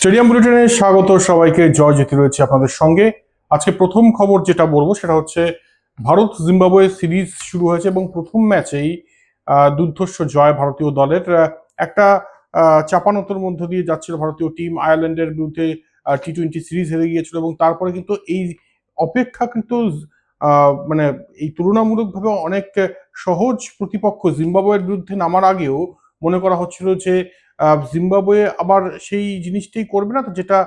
Stadium বুলেটিনে স্বাগত সবাইকে। জয় জ্যোতি রয়েছে আপনাদের সঙ্গে। আজকে প্রথম খবর যেটা বলবো সেটা হচ্ছে ভারত জিম্বাবুয়ে সিরিজ শুরু হয়েছে এবং প্রথম ম্যাচেই দুর্ধর্ষ জয় ভারতীয় দলের। একটা চাপানোতোর মধ্য দিয়ে যাচ্ছিল ভারতীয় টিম, আয়ারল্যান্ডের বিরুদ্ধে টি-20 সিরিজ হেরে গিয়েছিল এবং তারপরে কিন্তু এই অপেক্ষাকৃত মানে এই তুলনামূলকভাবে অনেক সহজ প্রতিপক্ষ জিম্বাবুয়ের বিরুদ্ধে নামার আগেও মনে করা হচ্ছিল যে জিম্বাবুয়ে আবার সেই জিনিসটাই করবে না তো যেটা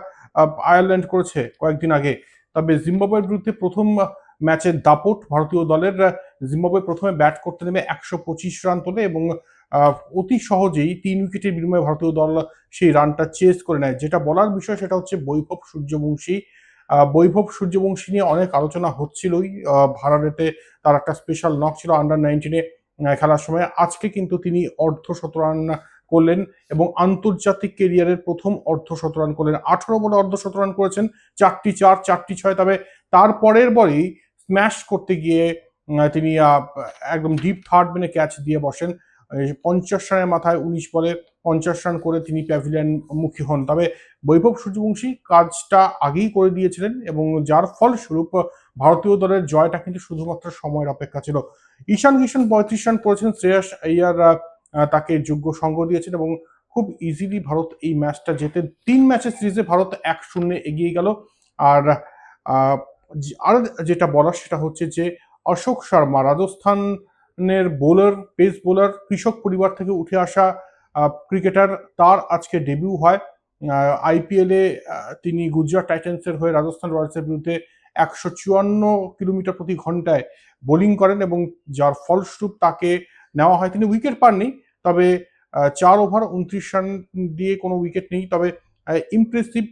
আয়ারল্যান্ড করেছে কয়েকদিন আগে। তবে জিম্বাবুয়ের বিরুদ্ধে প্রথম ম্যাচের দাপট ভারতীয় দলের। জিম্বাবুয়ে প্রথমে ব্যাট করতে নেমে 125 রান তোলে এবং অতি সহজেই 3 উইকেটের বিনিময়ে ভারতীয় দল সেই রানটা চেস করে নেয়। যেটা বলার বিষয় সেটা হচ্ছে বৈভব সূর্যবংশী। বৈভব সূর্যবংশী নিয়ে অনেক আলোচনা হচ্ছিলই। ভারতে তার একটা স্পেশাল নক ছিল আন্ডার-19-এ খেলার সময়। আজকে কিন্তু তিনি অর্ধশতরান করলেন এবং আন্তর্জাতিক কেরিয়ারের প্রথম অর্ধশতরান করলেন। 18 বলে অর্ধশতরান করেছেন, 4টি 4, 4টি 6। তবে তার পরের বলেই স্ম্যাশ করতে গিয়ে তিনি একদম ডিপ থার্ড মেনে ক্যাচ দিয়ে বসেন। 50 রানের মাথায় 19 বলে 50 রান করে তিনি প্যাভিলিয়ন মুখী হন। তবে বৈভব সূর্যবংশী কাজটা আগেই করে দিয়েছিলেন এবং যার ফলস্বরূপ ভারতীয় দলের জয়টা কিন্তু শুধুমাত্র সময়ের অপেক্ষা ছিল। ঈশান কিশন 35 রান করেছেন, শ্রেয়াস আইয়ার তাকে যোগ্য সঙ্গ দিয়েছেন এবং খুব ইজিলি ভারত এই ম্যাচটা জেতে 3 ম্যাচের সিরিজে ভারত 1-0 এগিয়ে গেল। আর আর যেটা বলার সেটা হচ্ছে যে অশোক শর্মা রাজস্থানের বোলার, পেস বোলার, কৃষক পরিবার থেকে উঠে আসা ক্রিকেটার, তার আজকে ডেবিউ হয়। আইপিএলে তিনি গুজরাট টাইটান্সের হয়ে রাজস্থান রয়্যালসের বিরুদ্ধে 154 কিলোমিটার প্রতি ঘন্টায় বোলিং করেন এবং যার ফলস্বরূপ তাকে নেওয়া হয়। তিনি উইকেট পাননি, তবে 4 ওভার 29 রান দিয়ে কোনো উইকেট নেই। তবে ইমপ্রেসিভ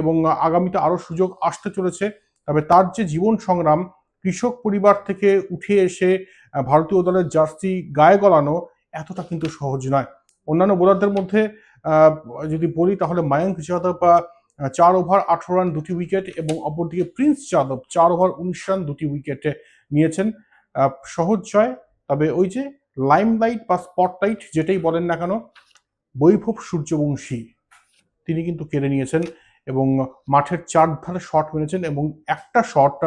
এবং আগামীতে আরো সুযোগ আসতে চলেছে। তবে তার যে জীবন সংগ্রাম, কৃষক পরিবার থেকে উঠে এসে ভারতীয় দলের জার্সি গায়ে গলানো, এতটা কিন্তু সহজ নয়। অন্যান্য বোলারদের মধ্যে যদি বলি তাহলে মায়াঙ্ক যাদব 4 ওভার 18 রান 2টি উইকেট এবং অপরদিকে প্রিন্স যাদব 4 ওভার 19 রান 2টি উইকেট নিয়েছেন। সহজ জয়। তবে ওই যে লাইমলাইট বা স্পটলাইট যেটাই বলেন না কেন, বৈভব সূর্যবংশী তিনি কিন্তু কেড়ে নিয়েছেন এবং মাঠের চারধারে শট মেরেছেন এবং একটা শট,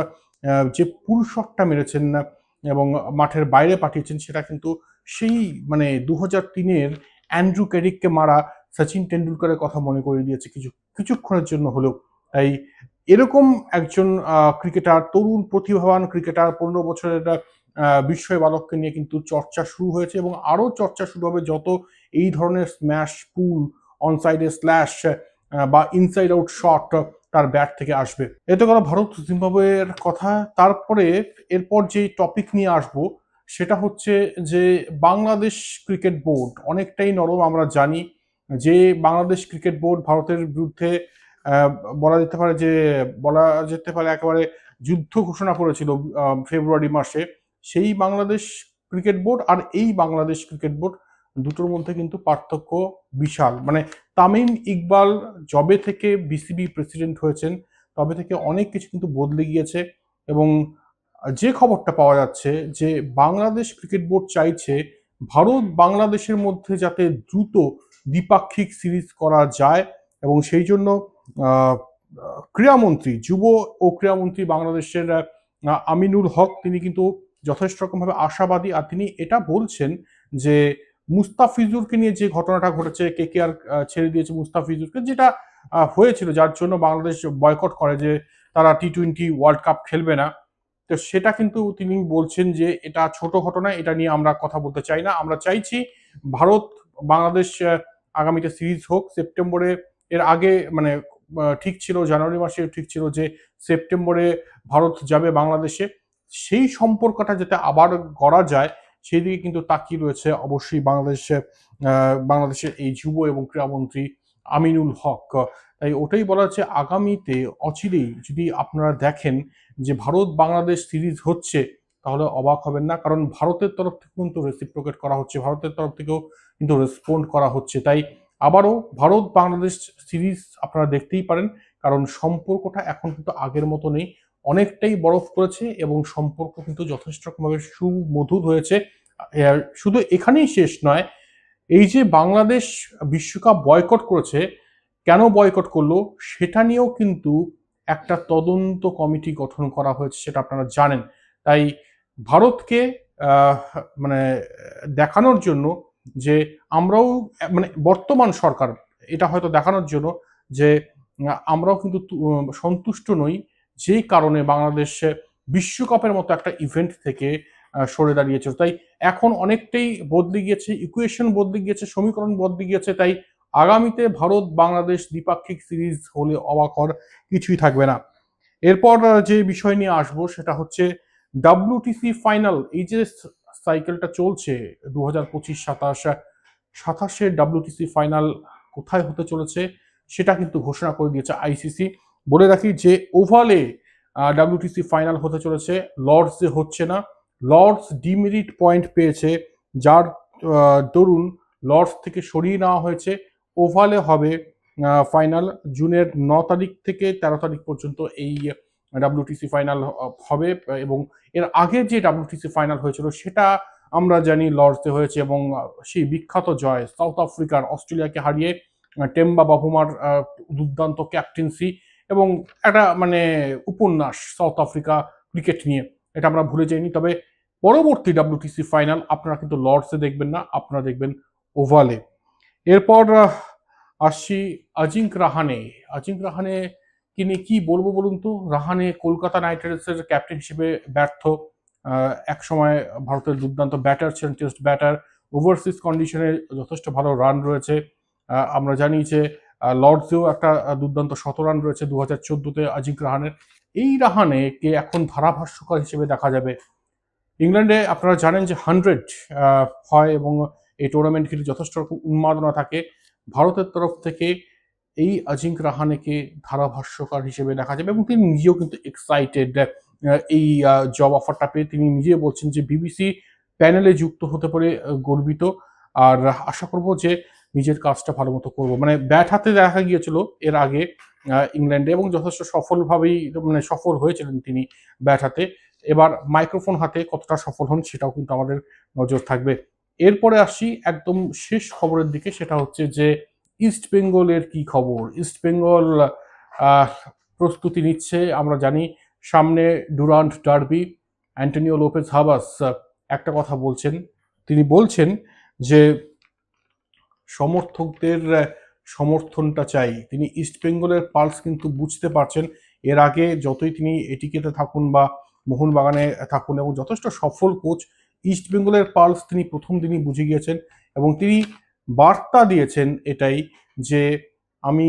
যে পুল শটটা মেরেছেন এবং মাঠের বাইরে পাঠিয়েছেন, সেটা কিন্তু সেই 2003-এর অ্যান্ড্রু ক্যারিককে মারা সচিন টেন্ডুলকারের কথা মনে করে দিয়েছে কিছুক্ষণের জন্য হলেও। তাই এরকম একজন ক্রিকেটার, তরুণ প্রতিভাবান ক্রিকেটার, 15 বছরের বিস্ময় বালককে নিয়ে কিন্তু চর্চা শুরু হয়েছে এবং আরো চর্চা শুরু হবে যত এই ধরনের স্ম্যাশ, পুল, অনসাইডে স্ল্যাশ বা ইনসাইড আউট শট তার ব্যাট থেকে আসবে। এতে করে ভারত জিম্বাবুয়ের কথা। তারপরে এরপর যে টপিক নিয়ে আসবো সেটা হচ্ছে যে বাংলাদেশ ক্রিকেট বোর্ড অনেকটাই নরম। আমরা জানি যে বাংলাদেশ ক্রিকেট বোর্ড ভারতের বিরুদ্ধে বলা যেতে পারে একেবারে যুদ্ধ ঘোষণা করেছিল ফেব্রুয়ারি মাসে। সেই বাংলাদেশ ক্রিকেট বোর্ড আর এই বাংলাদেশ ক্রিকেট বোর্ড দুটোর মধ্যে কিন্তু পার্থক্য বিশাল। তামিম ইকবাল যবে থেকে বিসিবি প্রেসিডেন্ট হয়েছেন তবে থেকে অনেক কিছু কিন্তু বদলে গিয়েছে এবং যে খবরটা পাওয়া যাচ্ছে যে বাংলাদেশ ক্রিকেট বোর্ড চাইছে ভারত বাংলাদেশের মধ্যে যাতে দ্রুত দ্বিপাক্ষিক সিরিজ করা যায় এবং সেই জন্য ক্রীড়ামন্ত্রী, যুব ও ক্রীড়ামন্ত্রী বাংলাদেশের আমিনুল হক, তিনি কিন্তু যথেষ্ট রকমভাবে আশাবাদী। আর তিনি এটা বলছেন যে মুস্তাফিজুরকে নিয়ে যে ঘটনাটা ঘটেছে, কেকেআর ছেড়ে দিয়েছে মুস্তাফিজুরকে, যেটা হয়েছিল যার জন্য বাংলাদেশ বয়কট করে যে তারা টি-20 ওয়ার্ল্ড কাপ খেলবে না, তো সেটা কিন্তু তিনি বলছেন যে এটা ছোট ঘটনা, এটা নিয়ে আমরা কথা বলতে চাই না। আমরা চাইছি ভারত বাংলাদেশ আগামীতে সিরিজ হোক সেপ্টেম্বরে। এর আগে ঠিক ছিল, জানুয়ারি মাসে ঠিক ছিল যে সেপ্টেম্বরে ভারত যাবে বাংলাদেশে। সেই সম্পর্কটা যাতে আবার গড়া যায় সেই দিকে কিন্তু তাকিয়ে রয়েছে অবশ্যই বাংলাদেশের এই যুব এবং ক্রীড়ামন্ত্রী আমিনুল হক। তাই ওটাই বলা হচ্ছে আগামীতে অচিরেই যদি আপনারা দেখেন যে ভারত বাংলাদেশ সিরিজ হচ্ছে তাহলে অবাক হবেন না, কারণ ভারতের তরফ থেকে কিন্তু রেসিপ্রোকেট করা হচ্ছে, ভারতের তরফ থেকেও কিন্তু রেসপন্ড করা হচ্ছে। তাই আবারও ভারত বাংলাদেশ সিরিজ আপনারা দেখতেই পারেন, কারণ সম্পর্কটা এখন কিন্তু আগের মতো নেই, অনেকটাই বরফ করেছে এবং সম্পর্ক কিন্তু যথেষ্ট রকমভাবে সুমধুর হয়েছে। শুধু এখানেই শেষ নয়, এই যে বাংলাদেশ বিশ্বকাপ বয়কট করেছে কেন বয়কট করলো সেটা নিয়েও কিন্তু একটা তদন্ত কমিটি গঠন করা হয়েছে, সেটা আপনারা জানেন। তাই ভারতকে মানে দেখানোর জন্য যে আমরাও, মানে বর্তমান সরকার এটা হয়তো দেখানোর জন্য যে আমরাও কিন্তু সন্তুষ্ট নই, যেই কারণে বাংলাদেশ বিশ্বকাপের মতো একটা ইভেন্ট থেকে সরে দাঁড়িয়েছে। তাই এখন অনেকটাই বদলে গিয়েছে, ইকুয়েশন বদলে গিয়েছে, সমীকরণ বদলে গিয়েছে। তাই আগামীতে ভারত বাংলাদেশ দ্বিপাক্ষিক সিরিজ হলে অবাক হওয়ার কিছুই থাকবে না। এরপর যে বিষয় নিয়ে আসবো সেটা হচ্ছে WTC ফাইনাল। এই যে সাইকেলটা চলছে 2025-27 WTC ফাইনাল কোথায় হতে চলেছে সেটা কিন্তু ঘোষণা করে দিয়েছে আইসিসি। বলে রাখি যে ওভালে WTC ফাইনাল হতে চলেছে, লর্ডসে হচ্ছে না। লর্ডস ডিমেরিট পয়েন্ট পেয়েছে, যার দরুন লর্ডস থেকে সরিয়ে নেওয়া হয়েছে। ওভালে হবে ফাইনাল। জুনের 9 তারিখ থেকে 13 তারিখ পর্যন্ত এই WTC ফাইনাল হবে, এবং এর আগে যে WTC ফাইনাল হয়েছিল সেটা আমরা জানি লর্ডসে হয়েছে, এবং সেই বিখ্যাত জয় সাউথ আফ্রিকার অস্ট্রেলিয়াকে হারিয়ে টেম্বা বাভুমার দুর্দান্ত ক্যাপ্টেন্সি এবং একটা মানে উপন্যাস সাউথ আফ্রিকা ক্রিকেট নিয়ে, এটা আমরা ভুলে যাইনি। তবে পরবর্তী WTC ফাইনাল আপনারা কিন্তু লর্ডসে দেখবেন না, আপনারা দেখবেন ওভালে। এরপর আসছি আজিঙ্ক রাহানে। আজিঙ্ক রাহানে কি নিয়ে কি বলবো বলুন তো? রাহানে কলকাতা নাইট রাইডার্সের ক্যাপ্টেন হিসেবে ব্যর্থ। এক সময় ভারতের দুর্দান্ত ব্যাটার ছিলেন, টেস্ট ব্যাটার। ওভারসিজ কন্ডিশনে যথেষ্ট ভালো রান রয়েছে। আমরা জানি যে লর্ডসেও একটা দুর্দান্ত 100 রান রয়েছে 2014-তে আজিঙ্ক রাহানের। এই রাহানেকে এখন ধারাভাষ্যকার হিসেবে দেখা যাবে। ইংল্যান্ডে আপনারা জানেন যে 100 হয় এবং এই টুর্নামেন্ট ঘিরে যথেষ্ট রকম উন্মাদনা থাকে। ভারতের তরফ থেকে এই আজিঙ্ক রাহানেকে ধারাভাষ্যকার হিসেবে দেখা যাবে, এবং তিনি নিজেও কিন্তু এক্সাইটেড এই জব অফারটা পেয়ে। তিনি নিজে বলছেন যে বিবিসি প্যানেলে যুক্ত হতে পারে গর্বিত, আর আশা করব যে নিজের কাজটা ভালো মতো করবো। মানে ব্যাট হাতে দেখা গিয়েছিল এর আগে ইংল্যান্ডে, এবং যথেষ্ট সফলভাবেই মানে সফল হয়েছিলেন তিনি ব্যাট হাতে। এবার মাইক্রোফোন হাতে কতটা সফল হন সেটাও কিন্তু আমাদের নজর থাকবে। এরপরে আসি একদম শেষ খবরের দিকে, সেটা হচ্ছে যে ইস্ট বেঙ্গলের কি খবর। ইস্ট বেঙ্গল প্রস্তুতি নিচ্ছে। আমরা জানি সামনে Durand derby. Antonio Lopez Habas একটা কথা বলছেন, তিনি বলছেন যে সমর্থকদের সমর্থনটা চাই। তিনি ইস্ট বেঙ্গলের পালস কিন্তু বুঝতে পারছেন। এর আগে যতই তিনি এটিকেতে থাকুন বা মোহনবাগানে থাকুন, এবং যথেষ্ট সফল কোচ, ইস্ট বেঙ্গলের পালস তিনি প্রথম দিনই বুঝে গিয়েছেন, এবং তিনি বার্তা দিয়েছেন এটাই যে আমি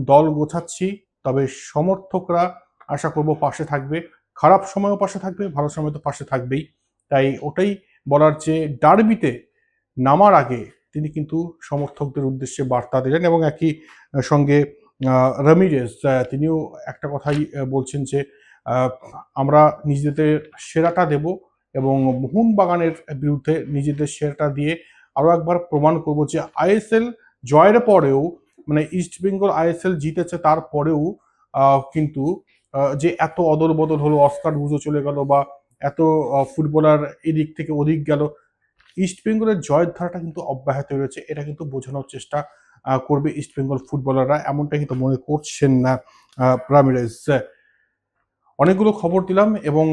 দল গোছাচ্ছি, তবে সমর্থকরা আশা করব পাশে থাকবে। খারাপ সময়ও পাশে থাকবে, ভালো সময় তো পাশে থাকবেই। তাই ওটাই বলার যে ডার্বিতে নামার আগে তিনি কিন্তু সমর্থকদের উদ্দেশ্যে বার্তা দিলেন, এবং একই সঙ্গে রামিরেজ তিনিও একটা কথাই বলছেন যে আমরা নিজেদের সেরাটা দেব, এবং মোহনবাগানের বিরুদ্ধে নিজেদের সেরাটা দিয়ে আরও একবার প্রমাণ করব যে আইএসএল জয়ের পরেও, মানে ইস্ট বেঙ্গল আইএসএল জিতেছে তারপরেও কিন্তু যে এত অদল বদল হলো, অস্কার বুজো চলে গেল বা এত ফুটবলার এদিক থেকে ওদিক গেল, ইস্ট বেঙ্গলের জয়ের ধারাটা কিন্তু অব্যাহত রয়েছে। এটা কিন্তু বোঝানোর চেষ্টা করবে ইস্ট বেঙ্গল ফুটবলাররা, এমনটা কিন্তু মনে করছেন না রামিরেজ। অনেকগুলো খবর দিলাম, এবং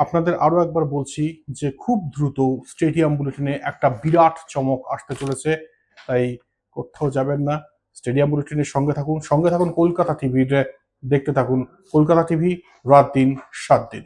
আপনাদের আরো একবার বলছি যে খুব দ্রুত স্টেডিয়াম বুলেটিনে একটা বিরাট চমক আসতে চলেছে। তাই কোথাও যাবেন না, স্টেডিয়াম বুলেটিনের সঙ্গে থাকুন কলকাতা টিভির, দেখতে থাকুন কলকাতা টিভি, রাত দিন 7 দিন।